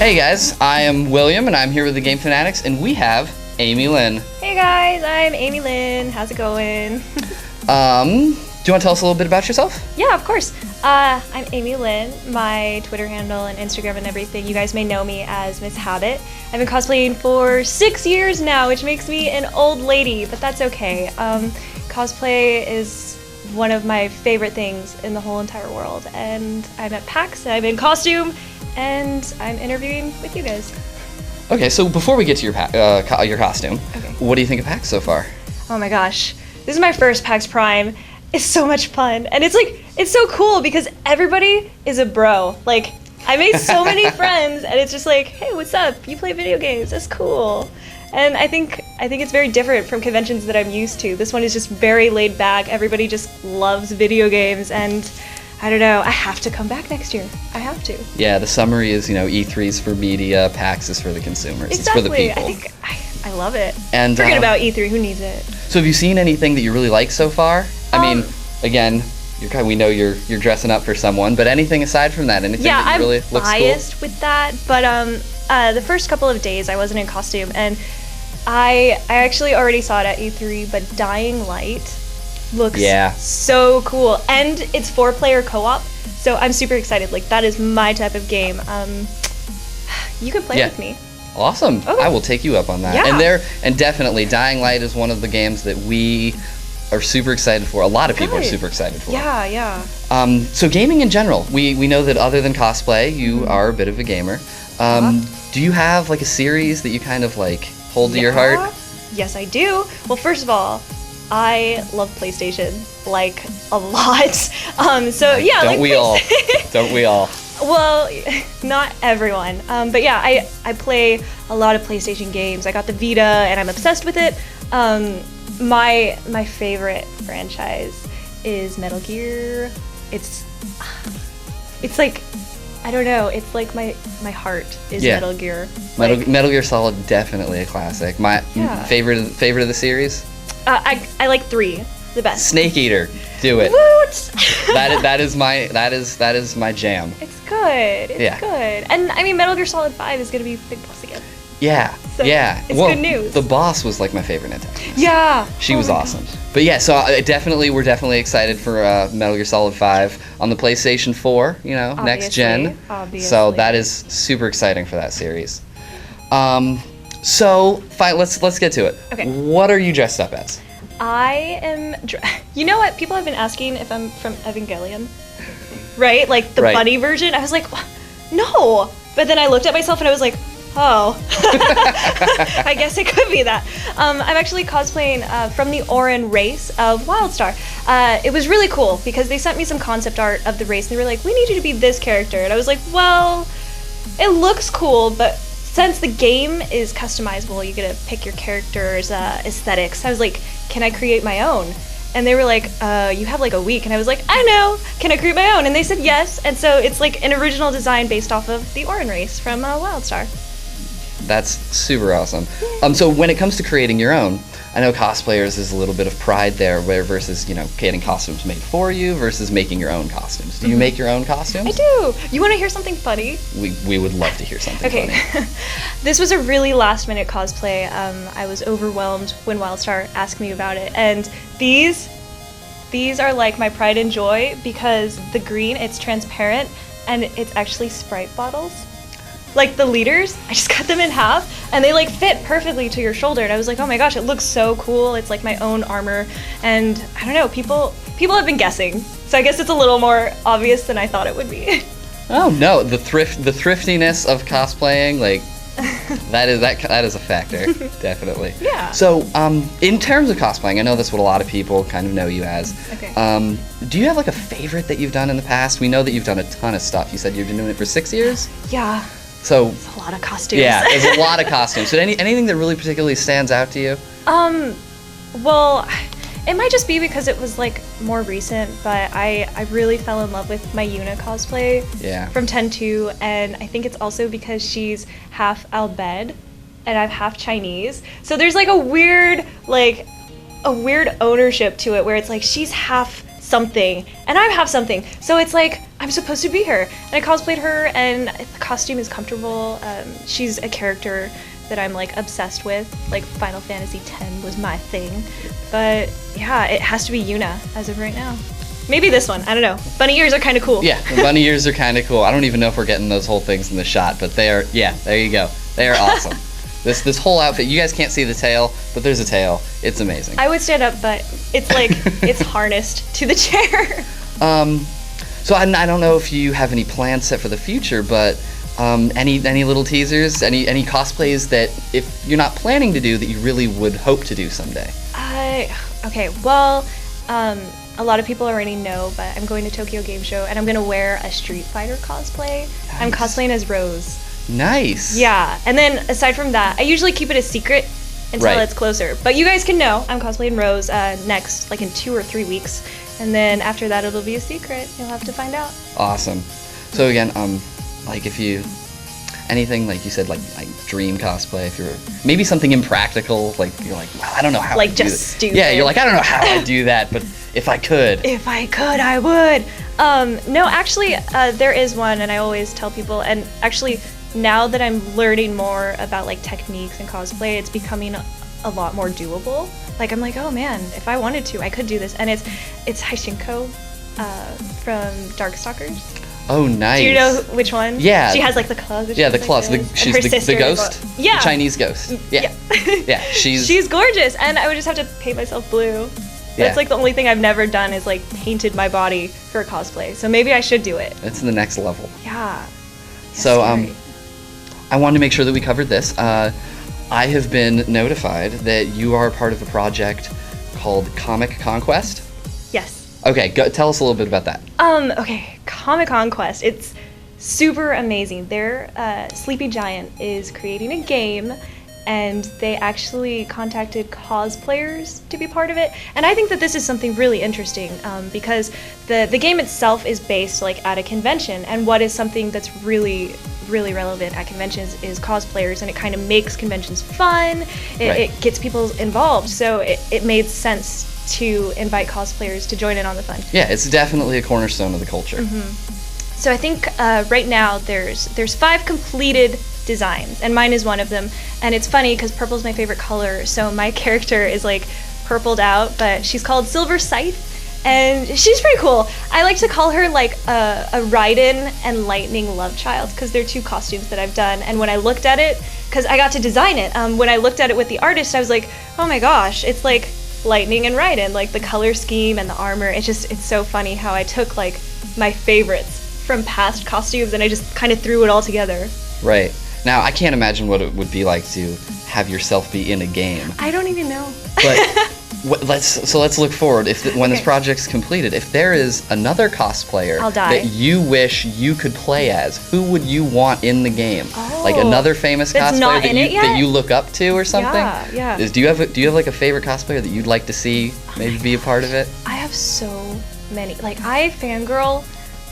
Hey guys, I am William and I'm here with the Game Fanatics and we have Amie Lynn. Hey guys, I'm Amie Lynn. How's it going? Do you want to tell us a little bit about yourself? Yeah, of course. I'm Amie Lynn. My Twitter handle and Instagram and everything, you guys may know me as Miss Habit. I've been cosplaying for 6 years now, which makes me an old lady, but that's okay. Cosplay is one of my favorite things in the whole entire world, and I'm at PAX, I'm in costume, and I'm interviewing with you guys. Okay, so before we get to your costume, what do you think of PAX so far? Oh my gosh, this is my first PAX Prime. It's so much fun, and it's so cool because everybody is a bro. Like, I made so many friends, and it's just like, hey, what's up? You play video games? That's cool. And I think it's very different from conventions that I'm used to. This one is just very laid back. Everybody just loves video games, and I don't know. I have to come back next year. I have to. Yeah, the summary is, E3's for media, PAX is for the consumers. Exactly. It's for the people. I think I love it. And forget about E3. Who needs it? So have you seen anything that you really like so far? I mean, again, we know you're dressing up for someone, but anything aside from that, anything that really looks cool? Yeah, I'm biased with that, but the first couple of days I wasn't in costume, and I actually already saw it at E3, but Dying Light looks so cool, and it's 4-player co-op, so I'm super excited. Like, that is my type of game. You can play with me. Awesome. Okay. I will take you up on that. Yeah. And definitely Dying Light is one of the games that we are super excited for. A lot of people are super excited for. Yeah. So gaming in general, we know that other than cosplay, you are a bit of a gamer. Do you have like a series that you kind of like hold to your heart? Yes, I do. Well, first of all, I love PlayStation like a lot. So yeah, don't we all? Don't we all? Well, not everyone. But yeah, I play a lot of PlayStation games. I got the Vita, and I'm obsessed with it. My favorite franchise is Metal Gear. It's like, I don't know, it's like my heart is Metal Gear. Metal Gear Solid, definitely a classic. My favorite of the series? I like 3 the best. Snake Eater, do it. Woot! that is my jam. It's good. It's good. And I mean, Metal Gear Solid 5 is gonna be Big Boss again. Yeah, so it's good news. The boss was like my favorite antagonist. Yeah. She was awesome. But yeah, so we're definitely excited for Metal Gear Solid 5 on the PlayStation 4, next gen. Obviously. So that is super exciting for that series. So fine, let's get to it. Okay. What are you dressed up as? I am, you know what? People have been asking if I'm from Evangelion, right? Like the bunny version. I was like, no. But then I looked at myself and I was like, oh, I guess it could be that. I'm actually cosplaying from the Orin race of Wildstar. It was really cool because they sent me some concept art of the race and they were like, we need you to be this character. And I was like, well, it looks cool, but since the game is customizable, you get to pick your character's aesthetics. I was like, can I create my own? And they were like, you have like a week. And I was like, I know, can I create my own? And they said yes. And so it's like an original design based off of the Orin race from Wildstar. That's super awesome. So when it comes to creating your own, I know cosplayers is a little bit of pride there, versus getting costumes made for you versus making your own costumes. Do you make your own costumes? I do. You want to hear something funny? We would love to hear something funny. This was a really last-minute cosplay. I was overwhelmed when Wildstar asked me about it, and these are like my pride and joy because the green, it's transparent, and it's actually Sprite bottles. Like the leaders, I just cut them in half and they like fit perfectly to your shoulder, and I was like, oh my gosh, it looks so cool. It's like my own armor, and I don't know, people have been guessing, so I guess it's a little more obvious than I thought it would be. Oh no, the thriftiness of cosplaying, like that is a factor. Definitely. Yeah. So in terms of cosplaying, I know that's what a lot of people kind of know you as. Okay. Do you have like a favorite that you've done in the past? We know that you've done a ton of stuff. You said you've been doing it for 6 years? Yeah. So it's a lot of costumes. Yeah, there's a lot of costumes. So anything that really particularly stands out to you? Well, it might just be because it was like more recent, but I really fell in love with my Yuna cosplay from 10-2, and I think it's also because she's half Albed and I'm half Chinese. So there's like a weird ownership to it where it's like she's half something, and I have something. So it's like, I'm supposed to be her. And I cosplayed her, and the costume is comfortable. She's a character that I'm like obsessed with. Like Final Fantasy X was my thing. But yeah, it has to be Yuna as of right now. Maybe this one, I don't know. Bunny ears are kind of cool. Yeah, the bunny ears are kind of cool. I don't even know if we're getting those whole things in the shot, but they are, yeah, there you go. They are awesome. This whole outfit, you guys can't see the tail, but there's a tail. It's amazing. I would stand up, but it's like, it's harnessed to the chair. So I don't know if you have any plans set for the future, but any little teasers, any cosplays that if you're not planning to do that you really would hope to do someday? Okay, well, a lot of people already know, but I'm going to Tokyo Game Show and I'm gonna wear a Street Fighter cosplay. Nice. I'm cosplaying as Rose. Nice. Yeah, and then aside from that, I usually keep it a secret until it's closer. But you guys can know I'm cosplaying Rose next, like in 2 or 3 weeks. And then after that, it'll be a secret. You'll have to find out. Awesome. So again, like if you, anything like you said, like dream cosplay, if you're maybe something impractical, like you're like, well, I don't know how. Like I do just it. stupid. Yeah, you're like, I don't know how I do that, but if I could. If I could, I would. No, actually, there is one, and I always tell people, and actually, now that I'm learning more about like techniques and cosplay, it's becoming a lot more doable. Like I'm like, oh man, if I wanted to, I could do this. And it's Haishinko from Darkstalkers. Oh, nice. Do you know which one? Yeah. She has like the claws. Yeah, the claws. She's the ghost. Yeah. The Chinese ghost. Yeah. Yeah. She's gorgeous, and I would just have to paint myself blue. That's like the only thing I've never done is like painted my body for a cosplay. So maybe I should do it. It's the next level. Yeah. So I wanted to make sure that we covered this. I have been notified that you are part of a project called Comic Conquest. Yes. Okay, tell us a little bit about that. Okay, Comic Conquest. It's super amazing. Their Sleepy Giant is creating a game, and they actually contacted cosplayers to be part of it. And I think that this is something really interesting because the game itself is based like at a convention, and what is something that's really relevant at conventions is cosplayers, and it kind of makes conventions fun. It gets people involved, so it made sense to invite cosplayers to join in on the fun. Yeah, it's definitely a cornerstone of the culture. Mm-hmm. So I think right now there's 5 completed designs, and mine is one of them. And it's funny because purple's my favorite color, so my character is like purpled out, but she's called Silver Scythe, and she's pretty cool. I like to call her like a Raiden and Lightning love child because they're 2 costumes that I've done. And when I looked at it, because I got to design it, when I looked at it with the artist, I was like, oh my gosh, it's like Lightning and Raiden, like the color scheme and the armor. It's so funny how I took like my favorites from past costumes and I just kind of threw it all together. Right. Now, I can't imagine what it would be like to have yourself be in a game. I don't even know. But let's look forward. When this project's completed, if there is another cosplayer that you wish you could play as, who would you want in the game? Oh, like another famous cosplayer that you look up to or something? Yeah. Do you have like a favorite cosplayer that you'd like to see maybe be a part of it? I have so many. Like I fangirl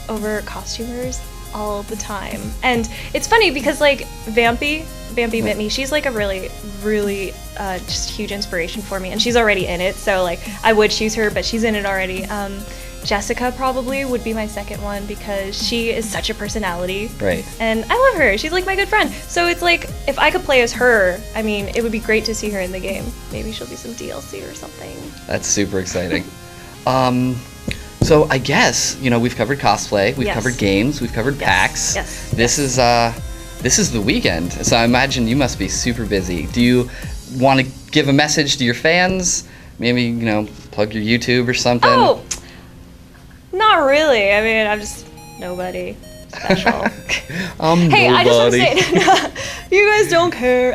over costumers all the time, and it's funny because like Vampy bit me. She's like a really just huge inspiration for me, and she's already in it, so like I would choose her, but she's in it already. Jessica probably would be my second one because she is such a personality, right? And I love her. She's like my good friend, so it's like if I could play as her, I mean it would be great to see her in the game. Maybe she'll be some DLC or something. That's super exciting. So I guess, we've covered cosplay, we've covered games, we've covered PAX. Yes. This is the weekend, so I imagine you must be super busy. Do you want to give a message to your fans? Maybe, plug your YouTube or something? Oh, not really. I mean, I'm just nobody special. Hey, I just want to say, you guys don't care.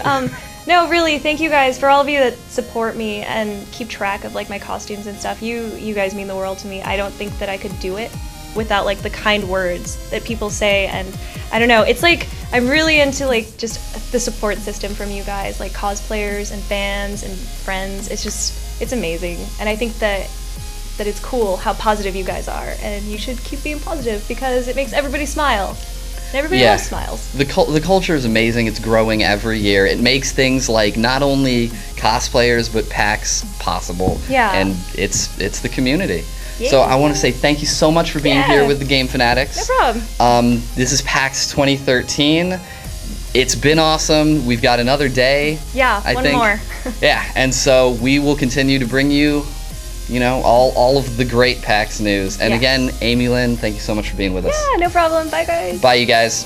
No, really, thank you guys for all of you that support me and keep track of like my costumes and stuff. You guys mean the world to me. I don't think that I could do it without like the kind words that people say, and I don't know, it's like I'm really into like just the support system from you guys, like cosplayers and fans and friends. It's amazing, and I think that it's cool how positive you guys are, and you should keep being positive because it makes everybody smile. Everybody loves smiles. The culture is amazing. It's growing every year. It makes things like not only cosplayers but PAX possible. Yeah. And it's the community. So I want to say thank you so much for being here with the Game Fanatics. No problem. This is PAX 2013. It's been awesome. We've got another day. Yeah, I one think. more. Yeah, and so we will continue to bring you, all of the great PAX news. And again, Amie Lynn, thank you so much for being with us. Yeah, no problem. Bye, guys. Bye, you guys.